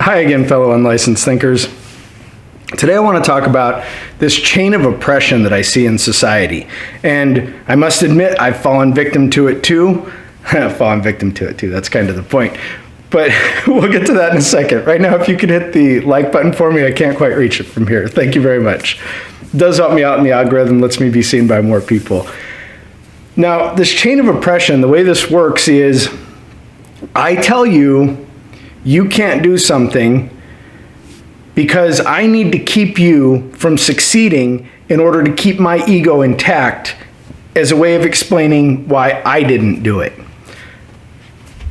Hi again, fellow unlicensed thinkers. Today I want to talk about this chain of oppression that I see in society. And I must admit, I've fallen victim to it too. That's kind of the point. But we'll get to that in a second. Right now, if you could hit the like button for me, I can't quite reach it from here. Thank you very much. It does help me out in the algorithm, lets me be seen by more people. Now, this chain of oppression, the way this works is, I tell you, you can't do something because I need to keep you from succeeding in order to keep my ego intact as a way of explaining why I didn't do it.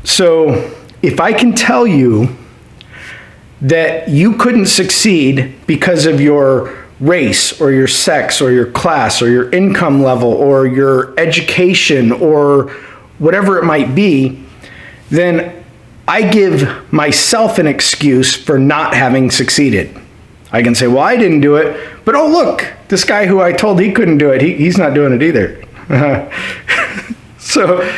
So if I can tell you that you couldn't succeed because of your race or your sex or your class or your income level or your education or whatever it might be, then I give myself an excuse for not having succeeded. I can say, well, I didn't do it, but oh, look, this guy who I told he couldn't do it, he's not doing it either. So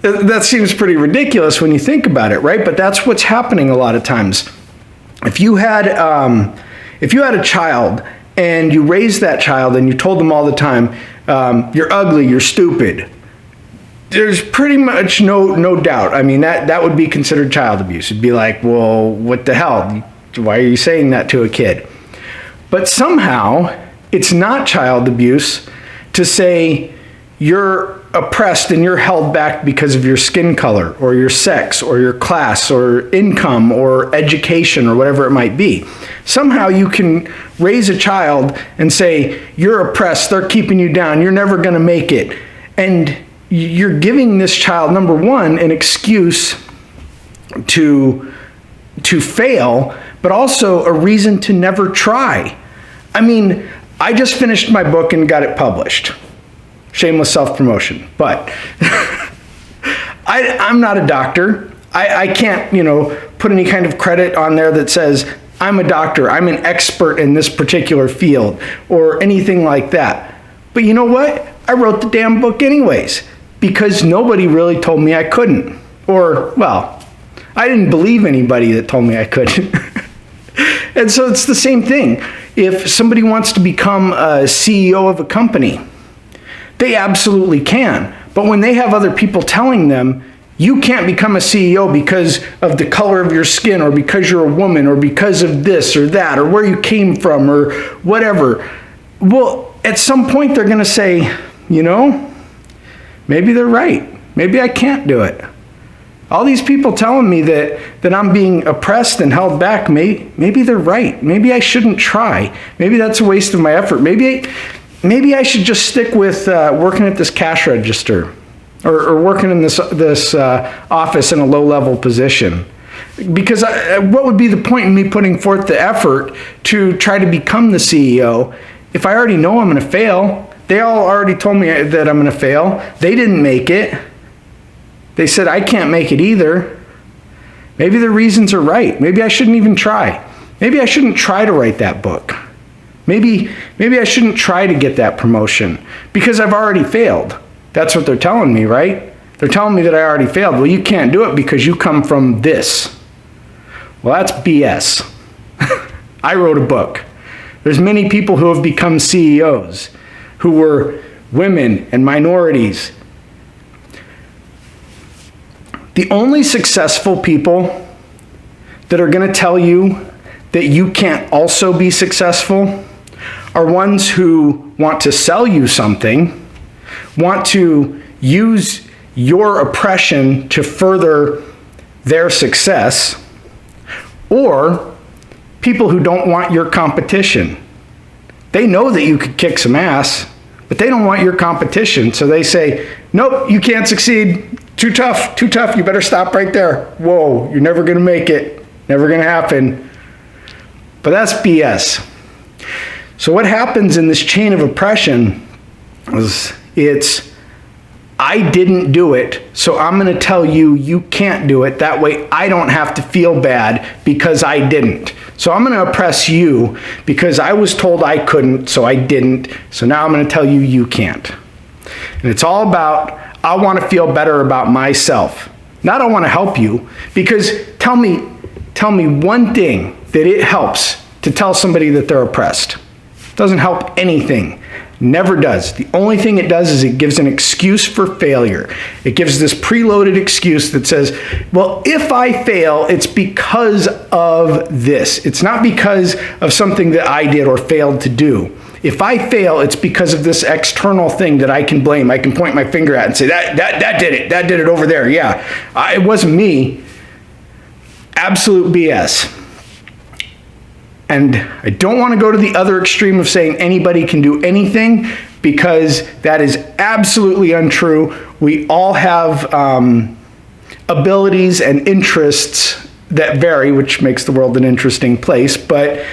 that seems pretty ridiculous when you think about it, right? But that's what's happening a lot of times. If you had a child and you raised that child and you told them all the time, you're ugly, you're stupid, there's pretty much no doubt. I mean, that would be considered child abuse. It'd be like, well, what the hell? Why are you saying that to a kid? But somehow, it's not child abuse to say you're oppressed and you're held back because of your skin color or your sex or your class or income or education or whatever it might be. Somehow you can raise a child and say, you're oppressed, they're keeping you down, you're never going to make it. And you're giving this child, number one, an excuse to fail, but also a reason to never try. I mean, I just finished my book and got it published. Shameless self-promotion. But I'm not a doctor. I can't, put any kind of credit on there that says, I'm a doctor, I'm an expert in this particular field, or anything like that. But you know what? I wrote the damn book anyways, because nobody really told me I couldn't. Or, well, I didn't believe anybody that told me I couldn't. And so it's the same thing. If somebody wants to become a CEO of a company, they absolutely can. But when they have other people telling them, you can't become a CEO because of the color of your skin, or because you're a woman, or because of this or that, or where you came from, or whatever. Well, at some point they're going to say, maybe they're right. Maybe I can't do it. All these people telling me that I'm being oppressed and held back, maybe they're right. Maybe I shouldn't try. Maybe that's a waste of my effort. Maybe I should just stick with working at this cash register or working in this office in a low-level position. Because what would be the point in me putting forth the effort to try to become the CEO if I already know I'm going to fail? They all already told me that I'm going to fail. They didn't make it. They said I can't make it either. Maybe their reasons are right. Maybe I shouldn't even try. Maybe I shouldn't try to write that book. Maybe I shouldn't try to get that promotion because I've already failed. That's what they're telling me, right? They're telling me that I already failed. Well, you can't do it because you come from this. Well, that's BS. I wrote a book. There's many people who have become CEOs who were women and minorities. The only successful people that are going to tell you that you can't also be successful are ones who want to sell you something, want to use your oppression to further their success, or people who don't want your competition. They know that you could kick some ass, but they don't want your competition. So they say, nope, you can't succeed. Too tough, you better stop right there. Whoa, you're never gonna make it. Never gonna happen. But that's BS. So what happens in this chain of oppression is I didn't do it, so I'm going to tell you you can't do it. That way I don't have to feel bad because I didn't. So I'm going to oppress you because I was told I couldn't, so I didn't. So now I'm going to tell you you can't. And it's all about, I want to feel better about myself. Not I want to help you, because tell me, tell me one thing that it helps to tell somebody that they're oppressed. It doesn't help anything. Never does. The only thing it does is it gives an excuse for failure. It gives this preloaded excuse that says, well, if I fail, it's because of this. It's not because of something that I did or failed to do. If I fail, it's because of this external thing that I can blame. I can point my finger at and say, that did it. That did it over there. Yeah, it wasn't me. Absolute BS. And I don't want to go to the other extreme of saying anybody can do anything, because that is absolutely untrue. We all have abilities and interests that vary, which makes the world an interesting place. But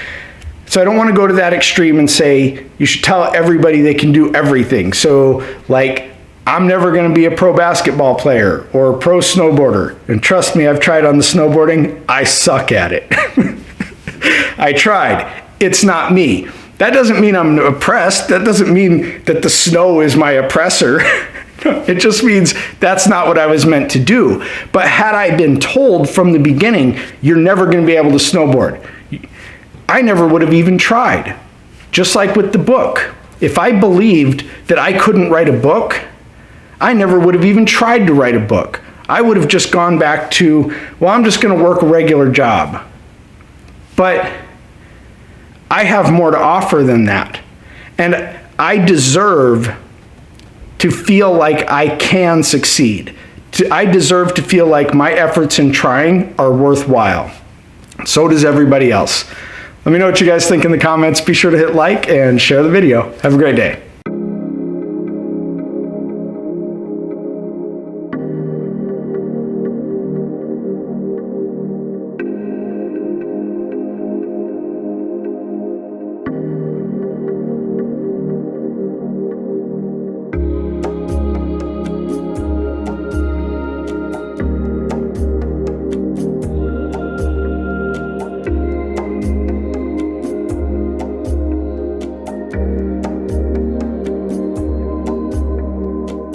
so I don't want to go to that extreme and say you should tell everybody they can do everything. So like, I'm never going to be a pro basketball player or a pro snowboarder. And trust me, I've tried on the snowboarding. I suck at it. I tried. It's not me. That doesn't mean I'm oppressed. That doesn't mean that the snow is my oppressor. It just means that's not what I was meant to do. But had I been told from the beginning, you're never going to be able to snowboard, I never would have even tried. Just like with the book. If I believed that I couldn't write a book, I never would have even tried to write a book. I would have just gone back to, well, I'm just going to work a regular job. But I have more to offer than that. And I deserve to feel like I can succeed. I deserve to feel like my efforts in trying are worthwhile. So does everybody else. Let me know what you guys think in the comments. Be sure to hit like and share the video. Have a great day.